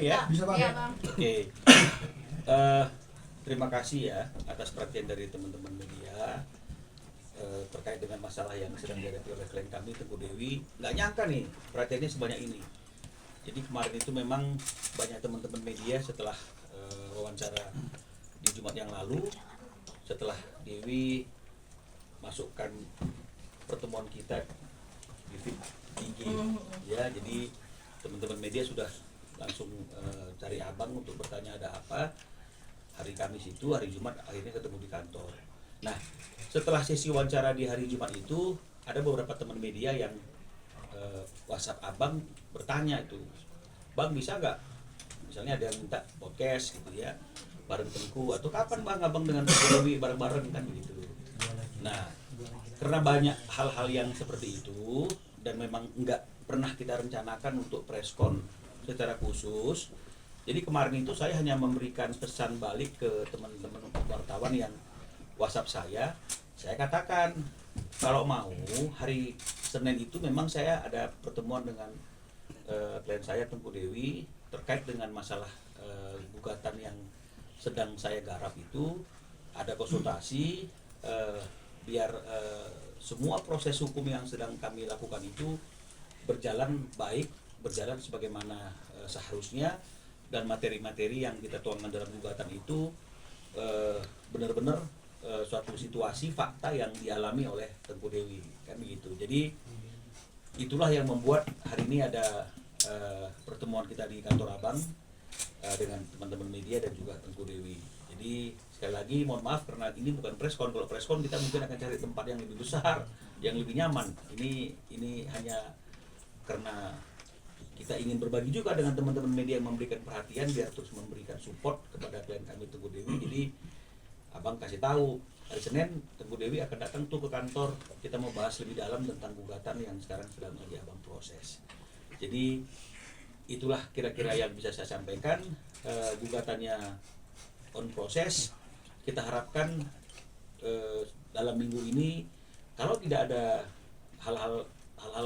ya? Bisa Bang. Iya, Bang. Oke. Terima kasih ya atas perhatian dari teman-teman media terkait dengan masalah yang sedang dihadapi oleh klien kami Teguh Dewi. Nggak nyangka nih perhatiannya sebanyak ini. Jadi kemarin itu memang banyak teman-teman media setelah wawancara di Jumat yang lalu, setelah Dewi masukkan pertemuan kita di feed IG ya, jadi teman-teman media sudah langsung cari abang untuk bertanya ada apa. Hari Kamis itu, hari Jumat akhirnya ketemu di kantor. Nah, setelah sesi wawancara di hari Jumat itu, ada beberapa teman media yang WhatsApp abang bertanya itu, Bang bisa nggak? Misalnya ada yang minta podcast gitu ya, bareng Tengku, atau kapan Bang abang dengan Tengku Dewi bareng-bareng kan gitu. Nah, karena banyak hal-hal yang seperti itu dan memang nggak pernah kita rencanakan untuk preskon secara khusus. Jadi kemarin itu saya hanya memberikan pesan balik ke teman-teman wartawan yang WhatsApp saya. Saya katakan kalau mau hari Senin itu memang saya ada pertemuan dengan klien saya Tengku Dewi terkait dengan masalah gugatan yang sedang saya garap itu. Ada konsultasi biar semua proses hukum yang sedang kami lakukan itu berjalan baik, berjalan sebagaimana seharusnya, dan materi-materi yang kita tuangkan dalam gugatan itu benar-benar suatu situasi fakta yang dialami oleh Tengku Dewi kan begitu. Jadi itulah yang membuat hari ini ada pertemuan kita di kantor abang dengan teman-teman media dan juga Tengku Dewi. Jadi sekali lagi mohon maaf karena ini bukan preskon. Kalau preskon kita mungkin akan cari tempat yang lebih besar, yang lebih nyaman. Ini hanya karena kita ingin berbagi juga dengan teman-teman media yang memberikan perhatian biar terus memberikan support kepada klien kami Tengku Dewi. Jadi abang kasih tahu hari Senin Tengku Dewi akan datang tuh ke kantor, kita mau bahas lebih dalam tentang gugatan yang sekarang sedang lagi abang proses. Jadi itulah kira-kira yang bisa saya sampaikan. Gugatannya on proses, kita harapkan dalam minggu ini kalau tidak ada hal-hal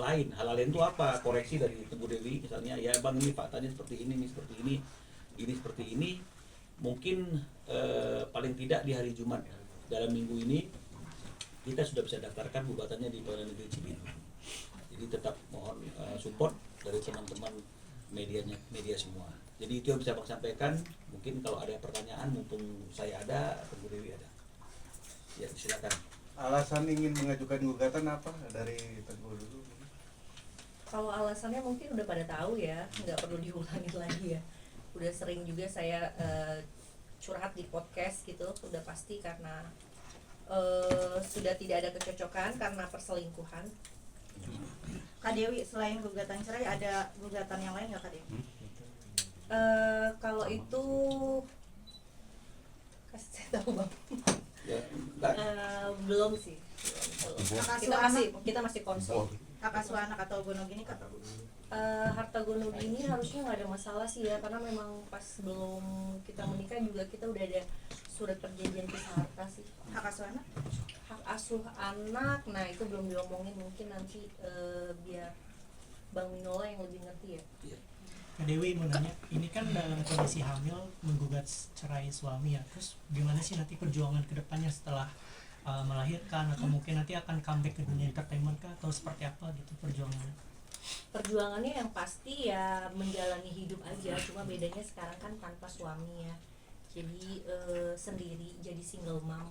lain itu apa, koreksi dari Tengku Dewi misalnya, ya bang ini faktanya seperti ini seperti ini, mungkin paling tidak di hari Jumat dalam minggu ini kita sudah bisa daftarkan gugatannya di Pengadilan Negeri Cibinong. Jadi tetap mohon support dari teman-teman media semua. Jadi itu yang bisa bang sampaikan. Mungkin kalau ada pertanyaan mumpung saya ada, Tengku Dewi ada. Ya silakan. Alasan ingin mengajukan gugatan apa dari Tengku dulu? Kalau alasannya mungkin udah pada tahu ya, nggak perlu diulangin lagi ya. Udah sering juga saya curhat di podcast gitu, udah pasti karena sudah tidak ada kecocokan karena perselingkuhan. Kak Dewi, selain gugatan cerai ada gugatan yang lain nggak Kak Dewi? Kalau itu kasih saya tahu bang. Ya, Belum sih. Kita masih konsul. Hak asuh anak atau gono gini Kak? Harta gono gini harusnya nggak ada masalah sih ya, karena memang pas sebelum kita menikah juga kita udah ada surat perjanjian pisah harta sih. Hak asuh anak? Hak asuh anak, nah itu belum diomongin, mungkin nanti biar Bang Minola yang lebih ngerti ya. Iya. Kak Dewi mau nanya, ini kan dalam kondisi hamil menggugat cerai suami ya, terus gimana sih nanti perjuangan kedepannya setelah melahirkan, atau mungkin nanti akan comeback ke dunia entertainment kah, atau seperti apa gitu perjuangannya? Perjuangannya yang pasti ya menjalani hidup aja, cuma bedanya sekarang kan tanpa suami ya, jadi sendiri, jadi single mom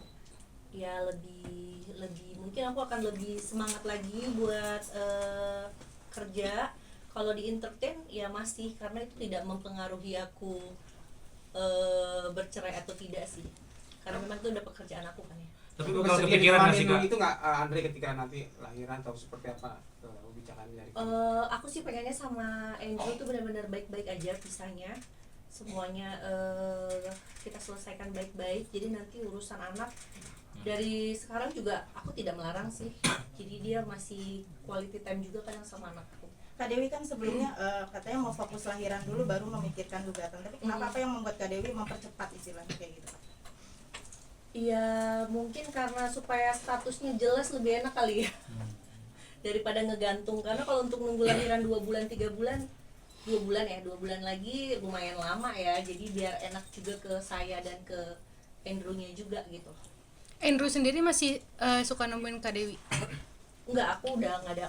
ya, lebih mungkin aku akan lebih semangat lagi buat kerja. Kalau di entertain ya masih, karena itu tidak mempengaruhi aku bercerai atau tidak sih, karena memang itu udah pekerjaan aku kan ya. Tapi kalau kepikiran nggak sih Kak? Itu nggak Andre ketika nanti lahiran atau seperti apa pembicaraan dari Aku sih pengennya sama Andrew tuh benar-benar baik-baik aja pisahnya, semuanya kita selesaikan baik-baik. Jadi nanti urusan anak dari sekarang juga aku tidak melarang sih, jadi dia masih quality time juga kadang sama anakku. Kak Dewi kan sebelumnya katanya mau fokus lahiran dulu baru memikirkan gugatan, tapi kenapa apa yang membuat Kak Dewi mempercepat istilahnya kayak gitu? Iya mungkin karena supaya statusnya jelas lebih enak kali ya, daripada ngegantung. Karena kalau untuk nunggu lahiran 2 bulan 3 bulan 2 bulan lagi lumayan lama ya, jadi biar enak juga ke saya dan ke Andrew-nya juga gitu. Andrew sendiri masih suka nemuin Kak Dewi? Enggak, aku udah nggak ada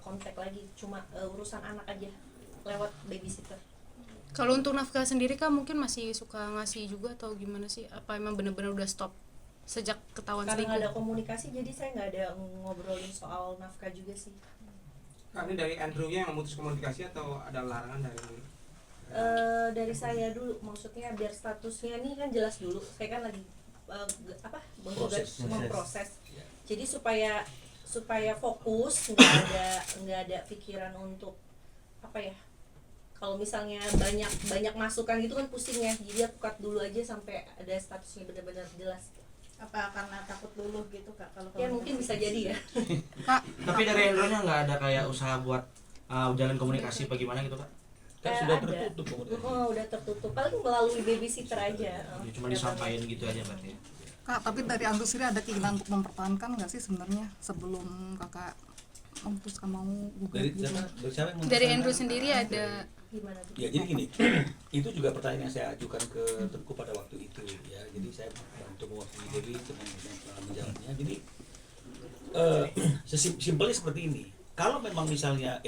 kontak lagi, cuma urusan anak aja lewat babysitter. Kalau untuk nafkah sendiri Kak mungkin masih suka ngasih juga atau gimana sih? Apa emang bener-bener udah stop sejak ketahuan Karena nggak ada selingkuh? komunikasi, jadi saya nggak ada ngobrolin soal nafkah juga sih. Kami dari Andrew-nya yang memutus komunikasi atau ada larangan Dari saya dulu, maksudnya biar statusnya nih kan jelas dulu. Saya kan lagi menggugat, memproses. Ya. Jadi supaya fokus, nggak ada pikiran untuk apa ya? Kalau misalnya banyak masukan gitu kan pusing ya. Jadi aku cut dulu aja sampai ada statusnya benar-benar jelas. Apa karena takut luluh gitu Kak kalau Ya mungkin bisa jadi ya. Kak, Tapi dari Andrew-nya nggak ada kayak usaha buat jalan komunikasi bagaimana gitu Kak? Kan sudah Ada. tertutup komunikasi. Udah tertutup. Paling melalui babysitter aja. Ya, cuma disampaikan gitu aja berarti ya. Kak, tapi dari Andrew sendiri ada keinginan untuk mempertahankan nggak sih sebenarnya sebelum kakak memutuskan mau gugat Dari gitu? siapa yang dari memutuskan? Andrew sendiri ada Gimana tuh? Ya jadi gini, itu juga pertanyaan yang saya ajukan ke Tengku pada waktu itu ya. Jadi saya bantu mewakili Dewi untuk menjawabnya. Jadi simpelnya seperti ini. Kalau memang misalnya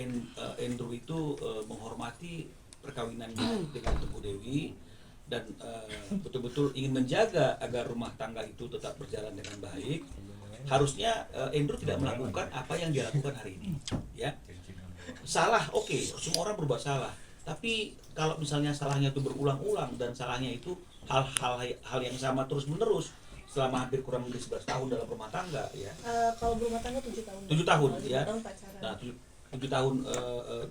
Andrew itu menghormati perkawinannya dengan Tengku Dewi dan betul-betul ingin menjaga agar rumah tangga itu tetap berjalan dengan baik, harusnya Andrew tidak melakukan apa yang dia lakukan hari ini. Ya, salah, oke, semua orang berbuat salah. Tapi kalau misalnya salahnya itu berulang-ulang dan salahnya itu hal yang sama terus-menerus selama hampir kurang lebih 11 tahun dalam rumah tangga ya. Kalau berumah tangga 7 tahun. 7 tahun Kalau 7 ya. tahun pacaran. Nah, 7 tahun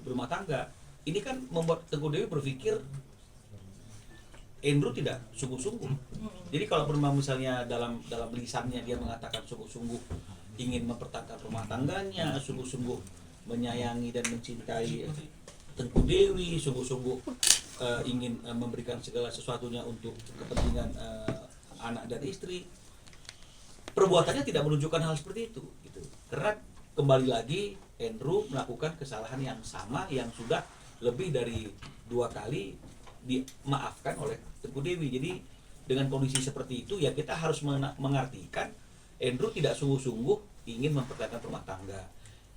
berumah tangga. Ini kan membuat Tengku Dewi berpikir Andrew tidak sungguh-sungguh. Jadi kalau memang misalnya dalam lisannya dia mengatakan sungguh-sungguh ingin mempertahankan rumah tangganya, sungguh-sungguh menyayangi dan mencintai Tengku Dewi, sungguh-sungguh ingin memberikan segala sesuatunya untuk kepentingan anak dan istri, perbuatannya tidak menunjukkan hal seperti itu gitu. Karena kembali lagi Andrew melakukan kesalahan yang sama yang sudah lebih dari 2 kali dimaafkan oleh Tengku Dewi. Jadi dengan kondisi seperti itu ya kita harus mengartikan Andrew tidak sungguh-sungguh ingin mempertahankan rumah tangga.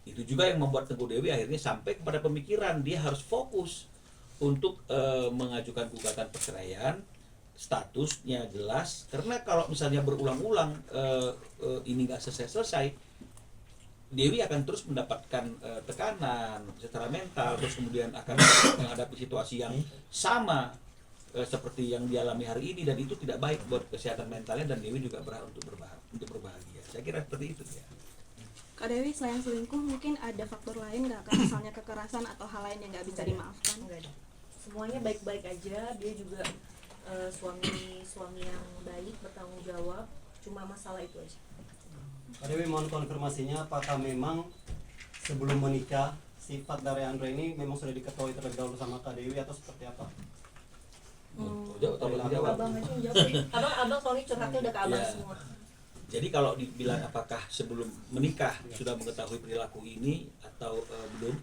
Itu juga yang membuat Tengku Dewi akhirnya sampai kepada pemikiran dia harus fokus untuk mengajukan gugatan perceraian, statusnya jelas. Karena kalau misalnya berulang-ulang ini nggak selesai, Dewi akan terus mendapatkan tekanan secara mental, terus kemudian akan menghadapi situasi yang sama seperti yang dialami hari ini, dan itu tidak baik buat kesehatan mentalnya, dan Dewi juga berhak untuk berbahagia. Saya kira seperti itu ya. Kak Dewi, selain selingkuh mungkin ada faktor lain nggak Kak? Misalnya kekerasan atau hal lain yang nggak bisa dimaafkan? Enggak ada. Semuanya baik-baik aja. Dia juga suami yang baik, bertanggung jawab. Cuma masalah itu aja. Kak Dewi, mohon konfirmasinya apakah memang sebelum menikah sifat dari Andre ini memang sudah diketahui terlebih dahulu sama Kak Dewi atau seperti apa? Jawab. Abang aja yang jawab. Abang soalnya curhatnya udah ke abang Ya. semua. Jadi kalau dibilang apakah sebelum menikah sudah mengetahui perilaku ini atau belum,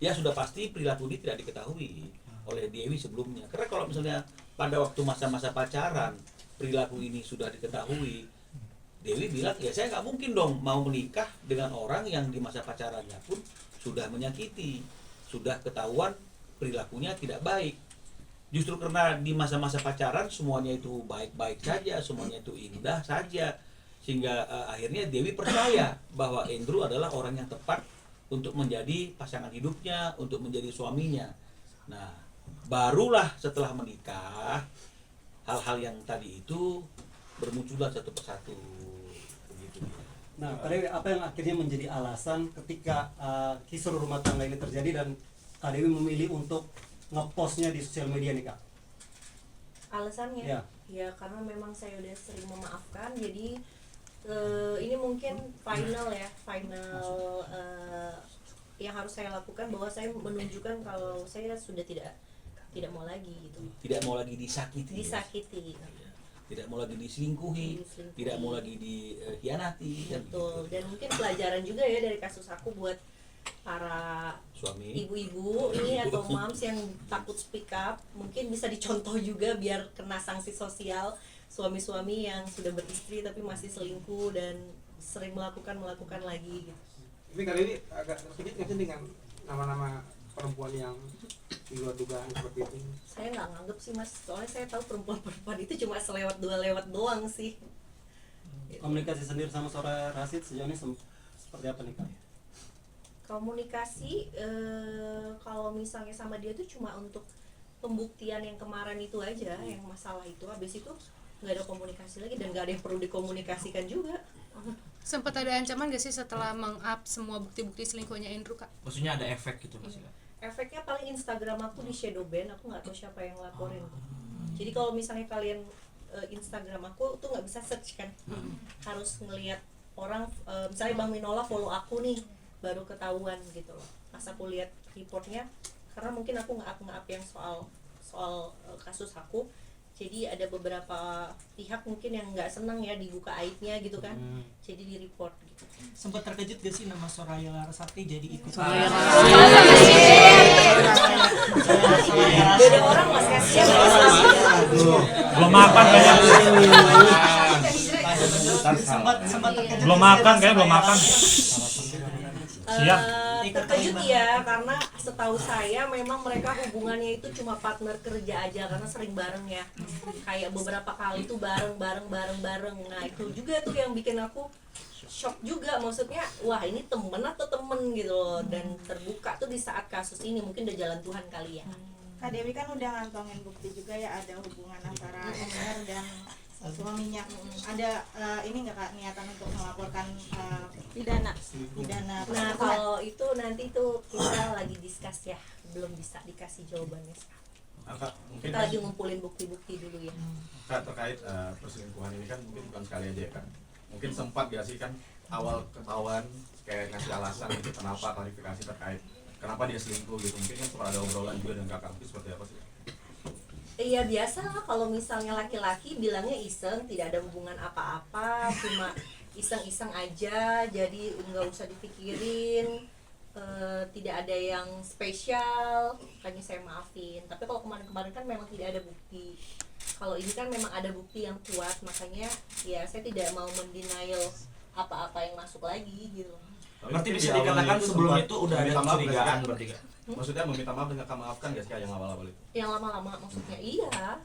ya sudah pasti perilaku ini tidak diketahui oleh Dewi sebelumnya. Karena kalau misalnya pada waktu masa-masa pacaran perilaku ini sudah diketahui, Dewi bilang ya saya nggak mungkin dong mau menikah dengan orang yang di masa pacarannya pun sudah menyakiti, sudah ketahuan perilakunya tidak baik. Justru karena di masa-masa pacaran semuanya itu baik-baik saja, semuanya itu indah saja, sehingga akhirnya Dewi percaya bahwa Andrew adalah orang yang tepat untuk menjadi pasangan hidupnya, untuk menjadi suaminya. Nah, barulah setelah menikah hal-hal yang tadi itu bermunculan satu persatu begitu. Nah, Kak Dewi, apa yang akhirnya menjadi alasan ketika kisruh rumah tangga ini terjadi dan Kak Dewi memilih untuk ngepostnya di sosial media nih Kak? Alasannya? Ya. Ya karena memang saya udah sering memaafkan, jadi ini mungkin final yang harus saya lakukan, bahwa saya menunjukkan kalau saya sudah tidak mau lagi gitu. Tidak mau lagi disakiti. Tidak mau lagi diselingkuhi, tidak mau lagi dikhianati. Betul. Dan mungkin pelajaran juga ya dari kasus aku buat para Suami. ibu-ibu ini atau moms yang takut speak up, mungkin bisa dicontoh juga biar kena sanksi sosial suami-suami yang sudah beristri tapi masih selingkuh dan sering melakukan lagi gitu. Ini kali ini agak sedikit nggak sih dengan nama-nama perempuan yang di luar dugaan seperti itu? Saya nggak nganggep sih mas, soalnya saya tahu perempuan-perempuan itu cuma selewat dua lewat doang sih. Komunikasi sendiri sama saudara Rasid sejauh ini seperti apa nih Kak? Komunikasi kalau misalnya sama dia tuh cuma untuk pembuktian yang kemarin itu aja, yang masalah itu, habis itu nggak ada komunikasi lagi dan nggak ada yang perlu dikomunikasikan juga. Sempat ada ancaman gak sih setelah meng-up semua bukti-bukti selingkuhnya Andrew, Kak? Maksudnya ada efek gitu maksudnya. Efeknya paling Instagram aku di shadow ban, aku nggak tahu siapa yang laporin. Jadi kalau misalnya kalian Instagram aku tuh nggak bisa search kan, harus ngelihat orang, misalnya Bang Minola follow aku nih, baru ketahuan gitu loh. Pas aku lihat reportnya, karena mungkin aku nge-up yang soal kasus aku, jadi ada beberapa pihak mungkin yang nggak senang ya dibuka aibnya gitu kan, jadi di report gitu. Sempat terkejut gak sih nama Soraya Larasati jadi ikut? Beda orang mas, kasihan. Belum makan kayaknya. Sempat terkejut. Belum makan kayaknya, belum makan. Siap. Terkejut ya, karena setahu saya memang mereka hubungannya itu cuma partner kerja aja karena sering bareng ya, kayak beberapa kali tuh bareng. Nah itu juga tuh yang bikin aku shock juga, maksudnya wah ini temen atau temen gitu loh, dan terbuka tuh di saat kasus ini, mungkin udah jalan Tuhan kali ya. Kak Dewi kan udah ngantongin bukti juga ya ada hubungan antara MR dan suaminya. Ada ini nggak Kak niatan untuk melaporkan pidana? Nah kalau itu nanti tuh kita lagi discuss ya, belum bisa dikasih jawabannya. Kak, mungkin Kita lagi ngumpulin bukti-bukti dulu ya. Kak, terkait perselingkuhan ini kan mungkin bukan sekali aja ya kan. Mungkin sempat gak sih kan awal ketahuan kayak ngasih alasan gitu kenapa, klarifikasi terkait kenapa dia selingkuh gitu. Mungkin kan pernah ada obrolan juga dengan kakak, itu seperti apa sih? Iya biasa lah, kalau misalnya laki-laki bilangnya iseng, tidak ada hubungan apa-apa, cuma iseng-iseng aja, jadi nggak usah dipikirin, tidak ada yang spesial, makanya saya maafin. Tapi kalau kemarin-kemarin kan memang tidak ada bukti. Kalau ini kan memang ada bukti yang kuat, makanya ya saya tidak mau mendenial apa-apa yang masuk lagi gitu. Berarti bisa dikatakan sebelum itu udah ada kecurigaan berarti Kak? Maksudnya meminta maaf dan Kak maafkan gak sih Kak yang awal-awal itu? Yang lama-lama maksudnya iya.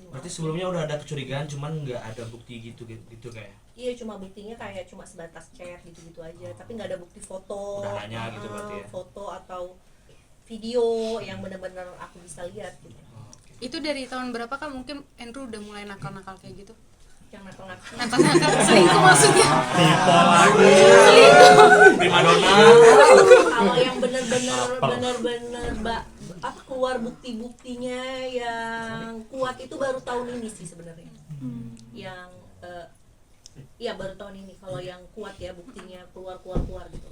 Berarti sebelumnya udah ada kecurigaan cuman nggak ada bukti gitu kayak? Iya, cuma buktinya kayak cuma sebatas chat gitu-gitu aja, tapi nggak ada bukti foto. Udah nanya gitu berarti ya? Foto atau video yang benar-benar aku bisa lihat gitu. Itu dari tahun berapa Kak? Mungkin Andrew udah mulai nakal-nakal kayak gitu? Yang nakal-nakal. Nakal-nakal selingkuh maksudnya. Primadona. Kalau yang benar-benar keluar bukti-buktinya yang kuat itu baru tahun ini sih sebenarnya. Yang iya baru tahun ini kalau yang kuat ya buktinya keluar gitu.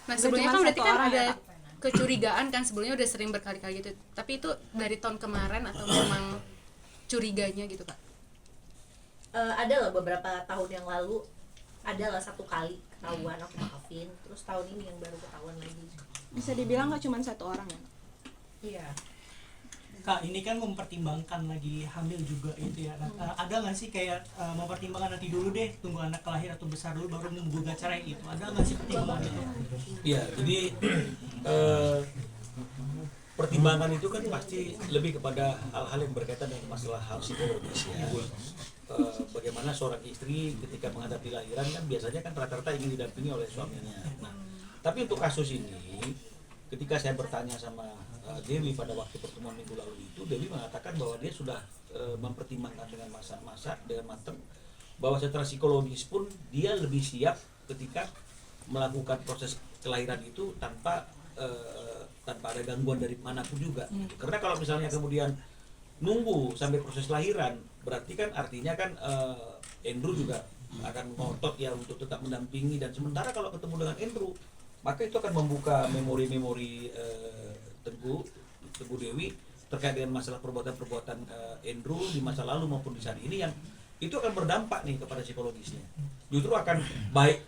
Nah sebelumnya kan berarti kan ada kecurigaan kan, sebelumnya udah sering berkali-kali gitu. Tapi itu dari tahun kemarin atau memang curiganya gitu Kak? Ada lah beberapa tahun yang lalu, ada lah 1 kali ketahuan aku maafin, terus tahun ini yang baru ketahuan lagi. Bisa dibilang nggak cuma 1 orang ya? Iya. Kak, ini kan mempertimbangkan lagi hamil juga itu ya. Nah, ada nggak sih kayak mempertimbangkan nanti dulu deh, tunggu anak lahir atau besar dulu baru menggugat cerai gitu? Ada nggak sih pertimbangan itu? Iya, jadi pertimbangan itu kan pasti lebih kepada hal-hal yang berkaitan dengan masalah hal psikologis ya. Bagaimana seorang istri ketika menghadapi lahiran kan biasanya kan rata-rata ingin didampingi oleh suaminya. Nah, tapi untuk kasus ini, ketika saya bertanya sama Dewi pada waktu pertemuan minggu lalu itu, Dewi mengatakan bahwa dia sudah mempertimbangkan dengan masak dengan matang, bahwa secara psikologis pun dia lebih siap ketika melakukan proses kelahiran itu tanpa ada gangguan dari manapun juga. Karena kalau misalnya kemudian nunggu sampai proses lahiran, berarti kan artinya kan Andrew juga akan ngotot ya untuk tetap mendampingi, dan sementara kalau ketemu dengan Andrew, maka itu akan membuka memori-memori Teguh Dewi terkait dengan masalah perbuatan-perbuatan Andrew di masa lalu maupun di saat ini, yang itu akan berdampak nih kepada psikologisnya. Justru akan baik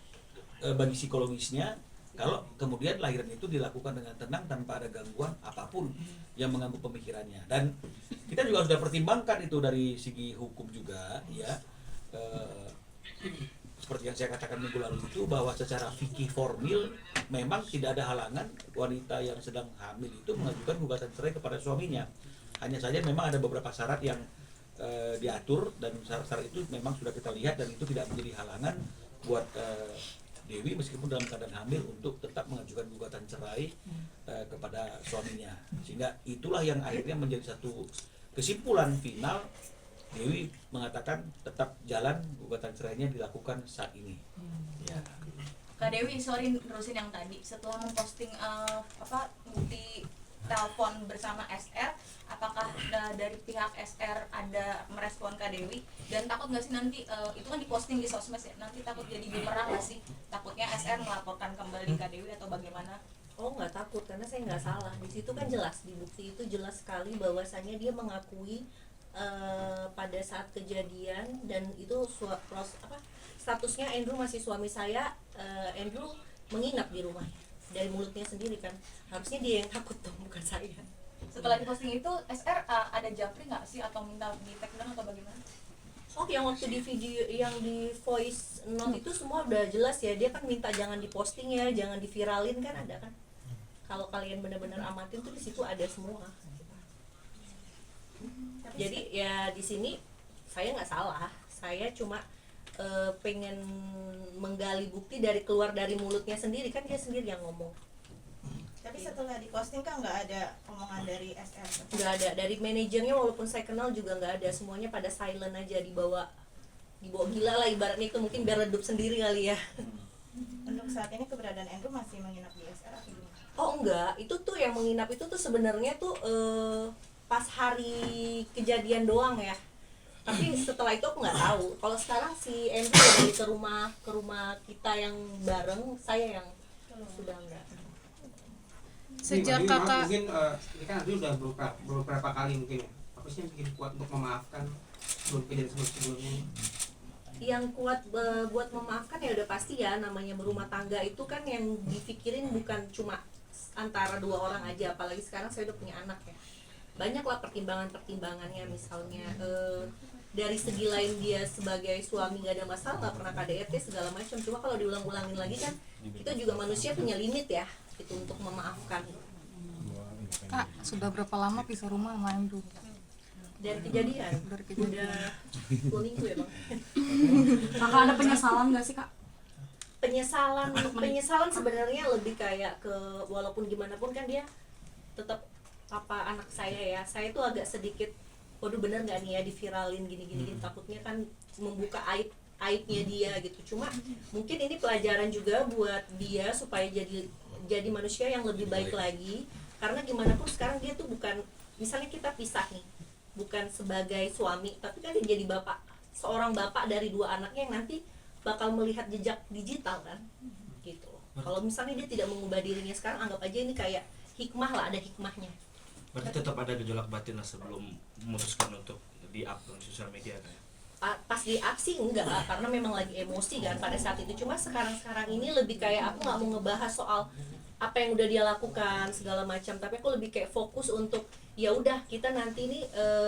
bagi psikologisnya Kalau kemudian lahiran itu dilakukan dengan tenang tanpa ada gangguan apapun yang mengganggu pemikirannya. Dan kita juga sudah pertimbangkan itu dari segi hukum juga, ya. Seperti yang saya katakan minggu lalu itu, bahwa secara fikih formil memang tidak ada halangan wanita yang sedang hamil itu mengajukan gugatan cerai kepada suaminya. Hanya saja memang ada beberapa syarat yang diatur, dan syarat-syarat itu memang sudah kita lihat, dan itu tidak menjadi halangan buat Dewi meskipun dalam keadaan hamil untuk tetap mengajukan gugatan cerai kepada suaminya. Sehingga itulah yang akhirnya menjadi satu kesimpulan final. Dewi mengatakan tetap jalan gugatan cerainya dilakukan saat ini. Ya. Kak Dewi, sorry terusin yang tadi. Setelah memposting bukti telepon bersama SR, apakah dari pihak SR ada merespon Kak Dewi? Dan takut nggak sih nanti itu kan diposting di sosmed ya, nanti takut jadi bumerang nggak sih? Takutnya SR melaporkan kembali Kak Dewi atau bagaimana? Oh, nggak takut, karena saya nggak salah. Di situ kan jelas, di bukti itu jelas sekali bahwasannya dia mengakui pada saat kejadian, dan itu statusnya Andrew masih suami saya. Andrew menginap di rumah dari mulutnya sendiri kan, harusnya dia yang takut dong, bukan saya. Setelah diposting itu SR ada japri nggak sih atau minta di tag down atau bagaimana? Oh, yang waktu di video, yang di voice note itu semua udah jelas ya, dia kan minta jangan diposting ya, jangan diviralin kan, ada kan. Kalau kalian benar-benar amatin tuh di situ ada semua. Jadi ya di sini saya nggak salah, saya cuma pengen menggali bukti keluar dari mulutnya sendiri, kan dia sendiri yang ngomong. Tapi setelah diposting kan nggak ada omongan dari SR? Nggak ada, dari manajernya walaupun saya kenal juga nggak ada, semuanya pada silent aja, dibawa gila lah ibaratnya, itu mungkin biar redup sendiri kali ya. Untuk saat ini keberadaan Andrew masih menginap di SR atau gimana? Oh enggak, itu tuh yang menginap itu tuh sebenarnya tuh pas hari kejadian doang ya. Tapi setelah itu aku nggak tahu. Kalau sekarang si Andrew udah balik ke rumah kita yang bareng, saya yang sudah enggak. Sejak Maaf, kakak mungkin ini kan Andrew udah beberapa kali mungkin ya. Apa sih yang bikin kuat untuk memaafkan sebelum kejadian sebelumnya? Yang kuat buat memaafkan ya udah pasti ya, namanya berumah tangga itu kan yang dipikirin bukan cuma antara dua orang aja, apalagi sekarang saya udah punya anak ya. Banyaklah pertimbangannya, misalnya dari segi lain dia sebagai suami nggak ada masalah, nggak pernah KDRT segala macam. Cuma kalau diulang-ulangin lagi kan kita juga manusia punya limit ya, itu untuk memaafkan. Kak, sudah berapa lama pisah rumah sama Andrew? Dari kejadian udah 2 minggu ya bang. Kakak ada penyesalan nggak sih kak? Penyesalan sebenarnya lebih kayak ke, walaupun gimana pun kan dia tetap anak saya ya. Saya tuh agak sedikit, waduh bener nggak nih ya diviralin gini-gini, takutnya kan membuka aibnya dia gitu. Cuma mungkin ini pelajaran juga buat dia supaya jadi manusia yang lebih baik lagi. Karena gimana pun sekarang dia tuh bukan, misalnya kita pisah nih, bukan sebagai suami, tapi kan dia jadi bapak, seorang bapak dari 2 anaknya yang nanti bakal melihat jejak digital kan, gitu. Kalau misalnya dia tidak mengubah dirinya sekarang, anggap aja ini kayak hikmah lah, ada hikmahnya. Berarti tetap ada gejolak batin lah sebelum memutuskan untuk di-up di sosial media kan? Pas di-up sih enggak, karena memang lagi emosi kan pada saat itu. Cuma sekarang ini lebih kayak aku nggak mau ngebahas soal apa yang udah dia lakukan segala macam, tapi aku lebih kayak fokus untuk ya udah kita nanti ini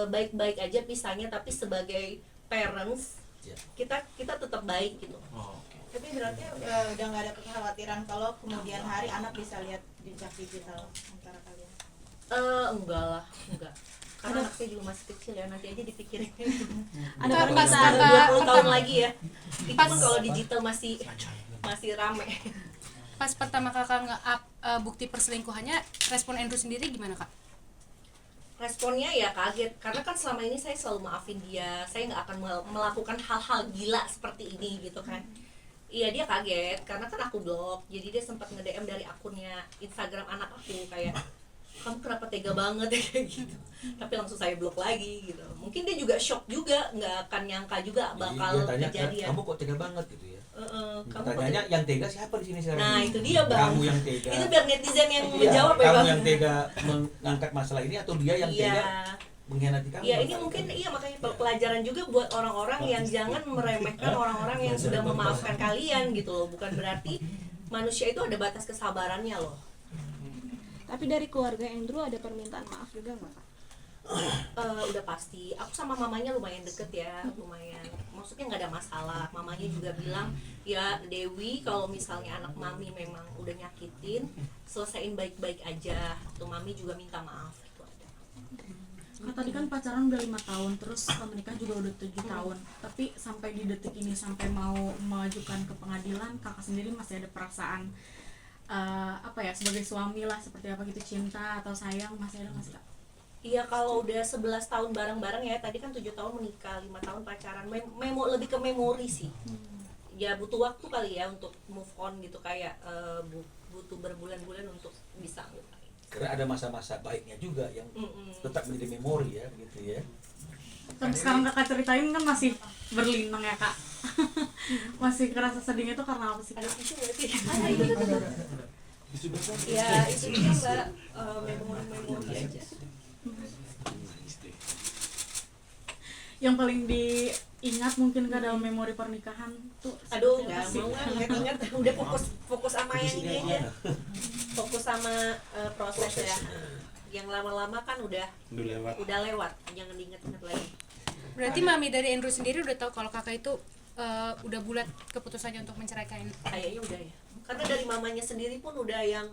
baik-baik aja pisahnya, tapi sebagai parents kita tetap baik gitu. Tapi berarti udah nggak ada kekhawatiran kalau kemudian hari anak bisa lihat jejak digital antara kalian? Enggak lah, enggak. Karena anak saya juga masih kecil ya, nanti aja dipikirin. Ada Baru pas bisa kakak 20 tahun lagi ya. Itu pas pun kalau digital masih rame. Pas pertama kakak nge-up bukti perselingkuhannya, respon Andrew sendiri gimana kak? Responnya ya kaget, karena kan selama ini saya selalu maafin dia, saya nggak akan melakukan hal-hal gila seperti ini gitu kan. Iya, dia kaget karena kan aku blok, jadi dia sempat nge-DM dari akunnya Instagram anak aku kayak, kamu kenapa tega banget ya kayak gitu. Tapi langsung saya blok lagi gitu. Mungkin dia juga shock juga, nggak akan nyangka juga bakal kejadian. Kamu kok tega banget gitu ya? Kamu tanya yang tega siapa di sini sekarang? Nah itu dia bang. Kamu yang tega. Itu biar netizen yang menjawab ya bang. Kamu yang tega mengangkat masalah ini atau dia yang tega mengkhianati kamu? Iya ini mungkin makanya pelajaran juga buat orang-orang yang jangan meremehkan orang-orang yang sudah memaafkan kalian gitu loh. Bukan berarti manusia itu ada batas kesabarannya loh. Tapi dari keluarga Andrew ada permintaan maaf juga nggak Kak? Udah pasti. Aku sama mamanya lumayan deket ya, lumayan. Maksudnya nggak ada masalah. Mamanya juga bilang, ya Dewi kalau misalnya anak mami memang udah nyakitin, selesain baik-baik aja. Tuh mami juga minta maaf. Itu ada. Kak, tadi kan pacaran udah 5 tahun, terus menikah juga udah 7 tahun. Tapi sampai di detik ini, sampai mau mengajukan ke pengadilan, kakak sendiri masih ada perasaan apa ya, sebagai suami lah, seperti apa gitu, cinta atau sayang, masih ada nggak sih Kak? Iya, kalau udah 11 tahun bareng-bareng ya, tadi kan 7 tahun menikah, 5 tahun pacaran, lebih ke memori sih. Ya butuh waktu kali ya untuk move on gitu, kayak butuh berbulan-bulan untuk bisa lupain. Karena ada masa-masa baiknya juga yang tetap menjadi memori ya gitu ya. Tapi sekarang kakak ceritain kan masih berlinang ya Kak. Masih kerasa sedihnya itu karena apa sih Kak? Ada isu nggak sih? Ada itu. Ya itu juga Mbak, memori aja. Yang paling diingat mungkin Kak dalam memori pernikahan tuh? Aduh, nggak mau ingat-ingat, udah fokus sama yang ini aja. Fokus sama proses ya. Yang lama-lama kan udah lewat, jangan diingat-ingat lagi. Berarti mami dari Andrew sendiri udah tahu kalau kakak itu udah bulat keputusannya untuk menceraikan? Kayaknya udah ya. Karena dari mamanya sendiri pun udah yang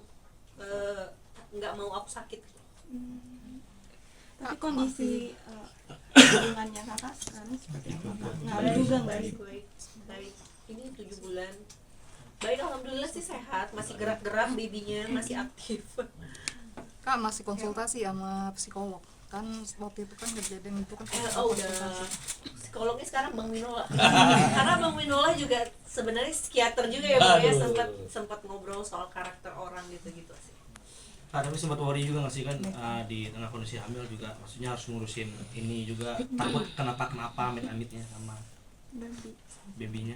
nggak mau aku sakit. Tapi kondisi hubungannya kakak sekarang seperti apa Kak? Nggak ada juga nggak? Baik. Ini 7 bulan. Baik, alhamdulillah sih sehat, masih gerak-gerak, babynya masih aktif. Kak masih konsultasi sama psikolog kan, waktu itu kan kejadian itu kan Udah psikolognya sekarang Bang Winola. Karena Bang Winola juga sebenarnya psikiater juga ya Bang ya, sempat ngobrol soal karakter orang gitu-gitu sih. Tapi sempat worry juga nggak sih kan, di tengah kondisi hamil juga, maksudnya harus ngurusin ini juga, takut kenapa amit-amitnya sama babynya.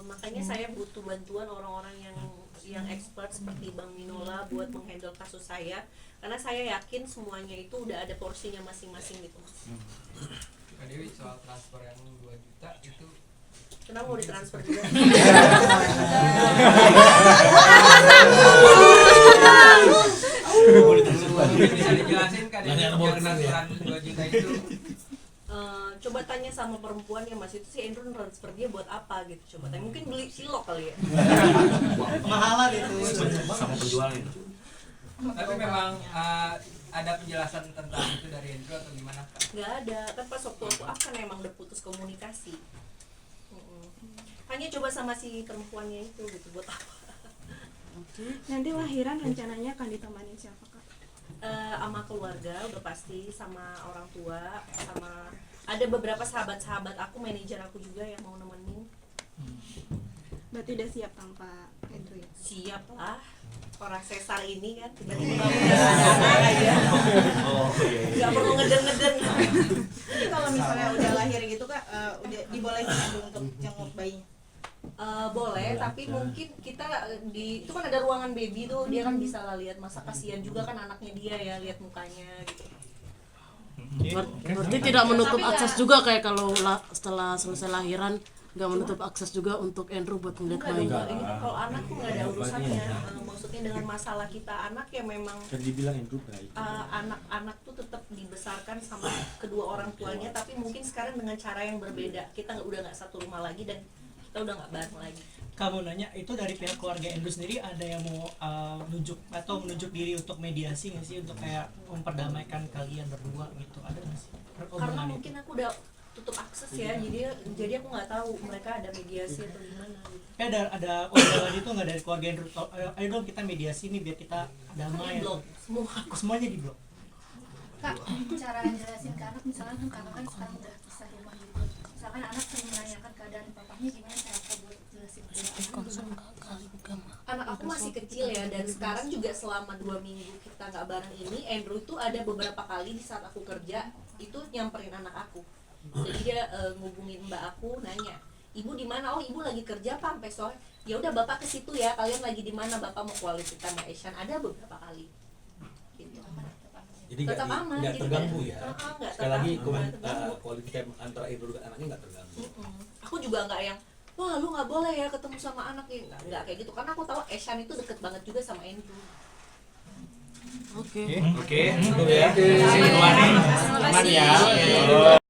Makanya saya butuh bantuan orang-orang yang expert seperti Bang Minola buat menghandle kasus saya, karena saya yakin semuanya itu udah ada porsinya masing-masing gitu. Kak Dewi, soal transfer yang 2 juta itu kenapa mau ditransfer juga? Bisa dijelasin Kak Dewi yang transferan 2 juta itu? Coba tanya sama perempuan ya Mas, itu si Andrew transfer dia buat apa gitu, coba tanya, mungkin beli silok kali ya. Mahalan itu sama penjualnya. Tapi memang ada penjelasan tentang itu dari Andrew atau gimana Kak? Nggak ada, kan pas waktu aku akan emang udah putus komunikasi. Hanya coba sama si perempuannya itu gitu, buat apa. Nanti lahiran rencananya akan ditemani siapa Kak? Sama keluarga udah pasti, sama orang tua, sama ada beberapa sahabat-sahabat aku, manajer aku juga yang mau nemenin. Berarti udah siap tanpa Andrew ya? Siap lah, orang sesar ini kan tiba-tiba udah ada anak aja, nggak perlu ngeden-ngeden. Jadi kalau misalnya udah lahir gitu Kak, udah dibolehin untuk jenguk bayinya? Boleh, tapi mungkin kita itu kan ada ruangan baby tuh, dia kan bisa lah lihat, masa kasihan juga kan anaknya dia ya, lihat mukanya gitu. Berarti tidak menutup akses juga kayak kalau setelah selesai lahiran nggak menutup akses juga untuk Andrew buat ngeliat bayi. Enggak, ini kan kalau anak tuh nggak ada urusannya. Maksudnya dengan masalah kita anak ya memang dibilang Andrew baik. Anak-anak tuh tetap dibesarkan sama kedua orang tuanya, tapi mungkin sekarang dengan cara yang berbeda. Kita udah nggak satu rumah lagi dan kita udah nggak bareng lagi. Kamu nanya itu dari pihak keluarga Andrew sendiri ada yang mau menunjuk diri untuk mediasi nggak sih, untuk kayak memperdamaikan kalian berdua gitu, ada nggak sih? Karena mungkin aku udah tutup akses ya, jadi aku nggak tahu mereka ada mediasi atau gimana gitu. Ada obrolan itu nggak dari keluarga Andrew? Ayo dong kita mediasi nih biar kita damai. Blok semuanya di blok. Kak, cara jelasin ke anak misalnya kan kakak kan sekarang udah pisah rumah gitu, misalkan anak sering menanyakan keadaan papahnya, gimana cara aku buat jelasin ke anak aku masih kecil ya, dan sekarang juga selama 2 minggu kita nggak bareng ini, Andrew tuh ada beberapa kali di saat aku kerja itu nyamperin anak aku. Jadi dia ngubungin mbak aku, nanya, ibu di mana? Oh ibu lagi kerja Pak, sampai sore. Ya udah bapak ke situ ya, kalian lagi di mana? Bapak mau quality time Asian. Ada beberapa kali. Gitu. Jadi tetap aman, nggak terganggu ya. Nggak Sekali lagi terganggu. quality time antara ibu dan anaknya nggak terganggu. Aku juga nggak yang wah lu nggak boleh ya ketemu sama anak ini, nggak kayak gitu, karena aku tahu Eshan itu deket banget juga sama Andrew. Oke. Oke, itu ya. Aman ya.